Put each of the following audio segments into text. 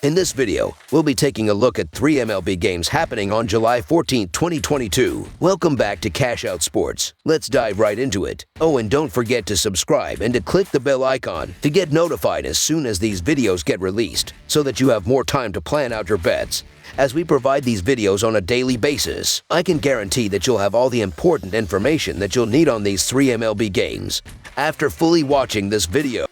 In this video, we'll be taking a look at 3 MLB games happening on July 14, 2022. Welcome back to Cash Out Sports. Let's dive right into it. Oh, and don't forget to subscribe and to click the bell icon to get notified as soon as these videos get released, so that you have more time to plan out your bets. As we provide these videos on a daily basis, I can guarantee that you'll have all the important information that you'll need on these 3 MLB games after fully watching this video.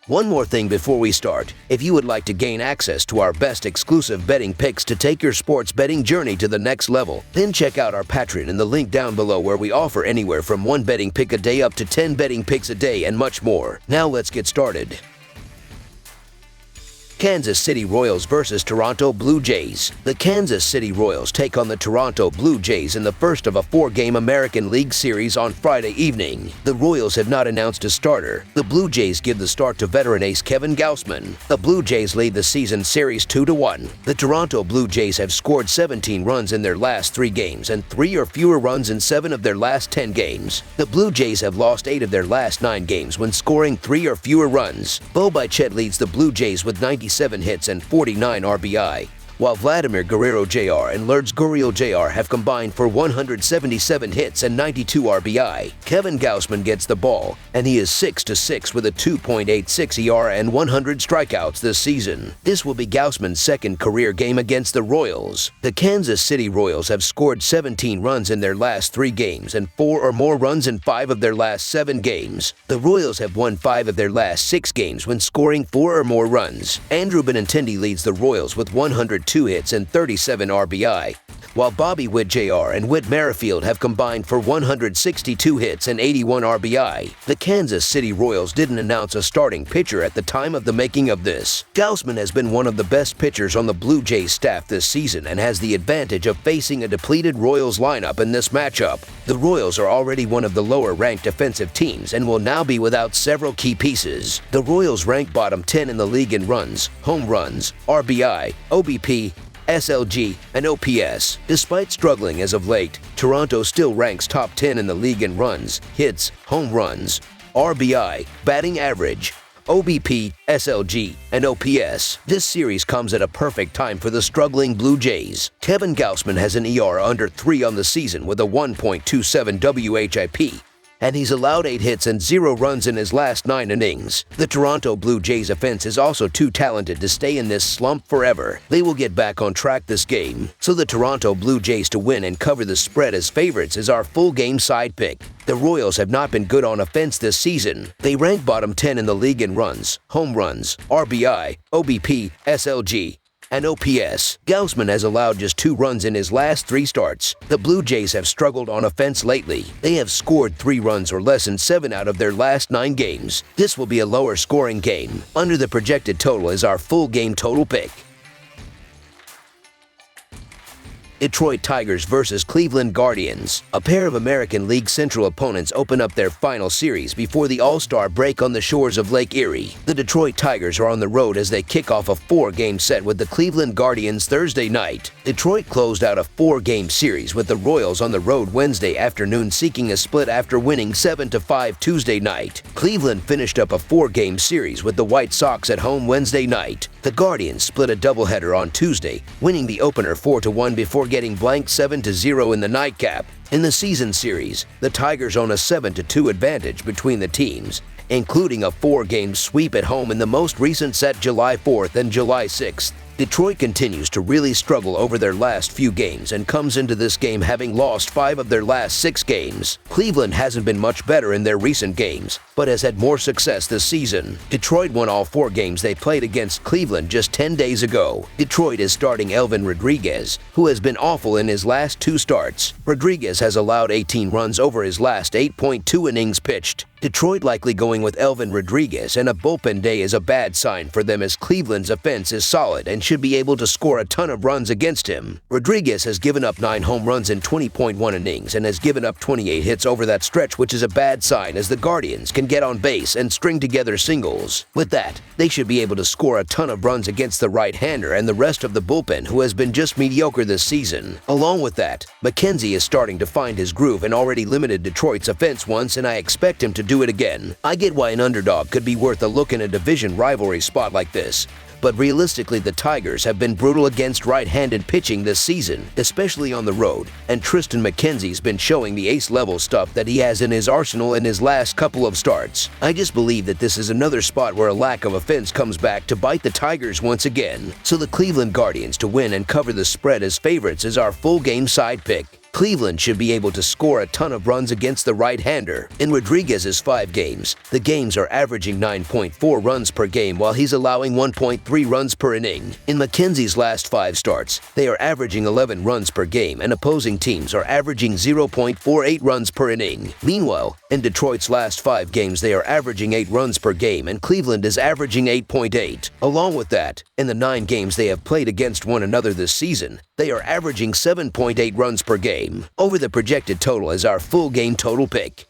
One more thing before we start. If you would like to gain access to our best exclusive betting picks to take your sports betting journey to the next level, then check out our Patreon in the link down below, where we offer anywhere from 1 betting pick a day up to 10 betting picks a day and much more. Now let's get started. Kansas City Royals versus Toronto Blue Jays. The Kansas City Royals take on the Toronto Blue Jays in the first of a 4-game American League series on Friday evening. The Royals have not announced a starter. The Blue Jays give the start to veteran ace Kevin Gausman. The Blue Jays lead the season series 2-1. The Toronto Blue Jays have scored 17 runs in their last 3 games and 3 or fewer runs in 7 of their last 10 games. The Blue Jays have lost 8 of their last 9 games when scoring 3 or fewer runs. Bo Bichette leads the Blue Jays with 97 hits and 49 RBI, while Vladimir Guerrero Jr. and Lourdes Gurriel Jr. have combined for 177 hits and 92 RBI. Kevin Gausman gets the ball, and he is 6-6 with a 2.86 ERA and 100 strikeouts this season. This will be Gausman's second career game against the Royals. The Kansas City Royals have scored 17 runs in their last 3 games and 4 or more runs in 5 of their last 7 games. The Royals have won 5 of their last 6 games when scoring 4 or more runs. Andrew Benintendi leads the Royals with 102 hits and 37 RBI, while Bobby Witt Jr. and Whit Merrifield have combined for 162 hits and 81 RBI. The Kansas City Royals didn't announce a starting pitcher at the time of the making of this. Gausman has been one of the best pitchers on the Blue Jays staff this season and has the advantage of facing a depleted Royals lineup in this matchup. The Royals are already one of the lower-ranked defensive teams and will now be without several key pieces. The Royals rank bottom 10 in the league in runs, home runs, RBI, OBP, SLG, and OPS. Despite struggling as of late, Toronto still ranks top 10 in the league in runs, hits, home runs, RBI, batting average, OBP, SLG, and OPS. This series comes at a perfect time for the struggling Blue Jays. Kevin Gausman has an ERA under 3 on the season with a 1.27 WHIP, and he's allowed 8 hits and 0 runs in his last 9 innings. The Toronto Blue Jays offense is also too talented to stay in this slump forever. They will get back on track this game. So the Toronto Blue Jays to win and cover the spread as favorites is our full game side pick. The Royals have not been good on offense this season. They rank bottom 10 in the league in runs, home runs, RBI, OBP, SLG, and OPS. Gausman has allowed just 2 runs in his last 3 starts. The Blue Jays have struggled on offense lately. They have scored 3 runs or less in 7 out of their last 9 games. This will be a lower scoring game. Under the projected total is our full game total pick. Detroit Tigers versus Cleveland Guardians. A pair of American League Central opponents open up their final series before the All-Star break on the shores of Lake Erie. The Detroit Tigers are on the road as they kick off a 4-game set with the Cleveland Guardians Thursday night. Detroit closed out a 4-game series with the Royals on the road Wednesday afternoon, seeking a split after winning 7-5 Tuesday night. Cleveland finished up a 4-game series with the White Sox at home Wednesday night. The Guardians split a doubleheader on Tuesday, winning the opener 4-1 before getting blanked 7-0 in the nightcap. In the season series, the Tigers own a 7-2 advantage between the teams, including a 4-game sweep at home in the most recent set July 4th and July 6th. Detroit continues to really struggle over their last few games and comes into this game having lost 5 of their last 6 games. Cleveland hasn't been much better in their recent games, but has had more success this season. Detroit won all 4 games they played against Cleveland just 10 days ago. Detroit is starting Elvin Rodriguez, who has been awful in his last 2 starts. Rodriguez has allowed 18 runs over his last 8.2 innings pitched. Detroit likely going with Elvin Rodriguez, and a bullpen day is a bad sign for them, as Cleveland's offense is solid and should be able to score a ton of runs against him. Rodriguez has given up 9 home runs in 20.1 innings and has given up 28 hits over that stretch, which is a bad sign, as the Guardians can get on base and string together singles. With that, they should be able to score a ton of runs against the right-hander and the rest of the bullpen, who has been just mediocre this season. Along with that, McKenzie is starting to find his groove and already limited Detroit's offense once, and I expect him to do it again. I get why an underdog could be worth a look in a division rivalry spot like this, but realistically the Tigers have been brutal against right-handed pitching this season, especially on the road, and Tristan McKenzie's been showing the ace-level stuff that he has in his arsenal in his last couple of starts. I just believe that this is another spot where a lack of offense comes back to bite the Tigers once again. So the Cleveland Guardians to win and cover the spread as favorites is our full game side pick. Cleveland should be able to score a ton of runs against the right-hander. In Rodriguez's 5 games, the games are averaging 9.4 runs per game while he's allowing 1.3 runs per inning. In McKenzie's last 5 starts, they are averaging 11 runs per game and opposing teams are averaging 0.48 runs per inning. Meanwhile, in Detroit's last 5 games, they are averaging 8 runs per game and Cleveland is averaging 8.8. Along with that, in the 9 games they have played against one another this season, they are averaging 7.8 runs per game. Over the projected total is our full game total pick.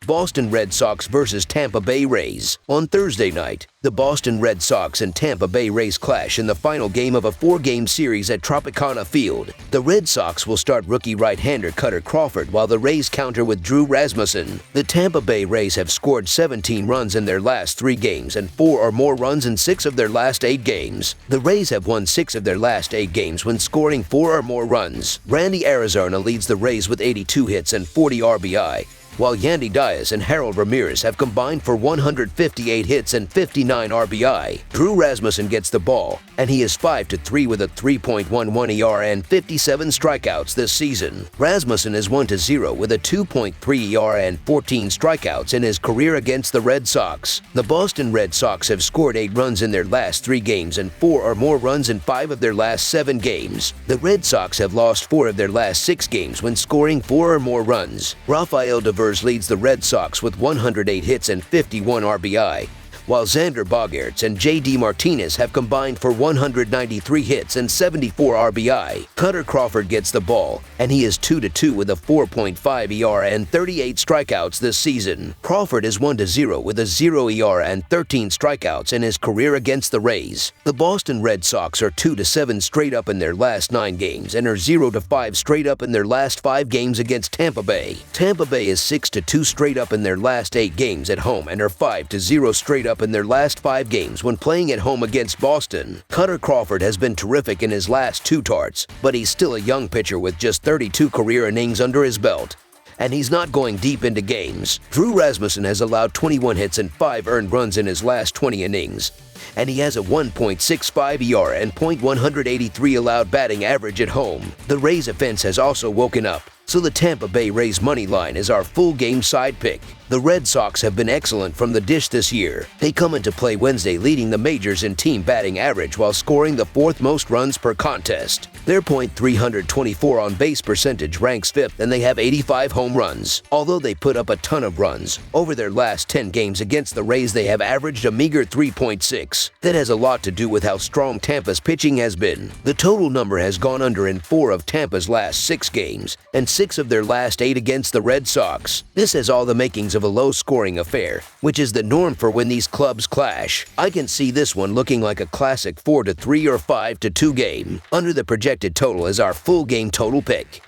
Boston Red Sox versus Tampa Bay Rays. On Thursday night, the Boston Red Sox and Tampa Bay Rays clash in the final game of a 4-game series at Tropicana Field. The Red Sox will start rookie right-hander Cutter Crawford while the Rays counter with Drew Rasmussen. The Tampa Bay Rays have scored 17 runs in their last 3 games and 4 or more runs in 6 of their last 8 games. The Rays have won 6 of their last 8 games when scoring 4 or more runs. Randy Arizona leads the Rays with 82 hits and 40 RBI. While Yandy Diaz and Harold Ramirez have combined for 158 hits and 59 RBI. Drew Rasmussen gets the ball, and he is 5-3 with a 3.11 ERA and 57 strikeouts this season. Rasmussen is 1-0 with a 2.3 ERA and 14 strikeouts in his career against the Red Sox. The Boston Red Sox have scored 8 runs in their last 3 games and 4 or more runs in 5 of their last 7 games. The Red Sox have lost 4 of their last 6 games when scoring 4 or more runs. Rafael Devers leads the Red Sox with 108 hits and 51 RBI, while Xander Bogaerts and J.D. Martinez have combined for 193 hits and 74 RBI. Cutter Crawford gets the ball, and he is 2-2 with a 4.5 ERA and 38 strikeouts this season. Crawford is 1-0 with a 0 ERA and 13 strikeouts in his career against the Rays. The Boston Red Sox are 2-7 straight up in their last 9 games and are 0-5 straight up in their last 5 games against Tampa Bay. Tampa Bay is 6-2 straight up in their last 8 games at home and are 5-0 straight up in their last 5 games when playing at home against Boston. Cutter Crawford has been terrific in his last 2 starts, but he's still a young pitcher with just 32 career innings under his belt, and he's not going deep into games. Drew Rasmussen has allowed 21 hits and 5 earned runs in his last 20 innings, and he has a 1.65 ERA and .183 allowed batting average at home. The Rays offense has also woken up, so the Tampa Bay Rays money line is our full game side pick. The Red Sox have been excellent from the dish this year. They come into play Wednesday leading the majors in team batting average while scoring the 4th most runs per contest. Their .324 on base percentage ranks 5th and they have 85 home runs. Although they put up a ton of runs, over their last 10 games against the Rays they have averaged a meager 3.6. That has a lot to do with how strong Tampa's pitching has been. The total number has gone under in 4 of Tampa's last 6 games and 6 of their last 8 against the Red Sox. This has all the makings of a low-scoring affair, which is the norm for when these clubs clash. I can see this one looking like a classic 4-3 or 5-2 game. Under the projected total is our full game total pick.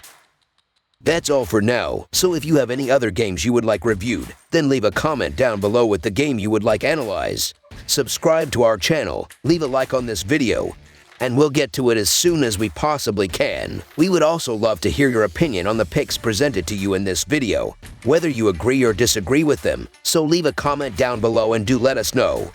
That's all for now, so if you have any other games you would like reviewed, then leave a comment down below with the game you would like analyzed. Subscribe to our channel, leave a like on this video, and we'll get to it as soon as we possibly can. We would also love to hear your opinion on the picks presented to you in this video, whether you agree or disagree with them, so leave a comment down below and do let us know.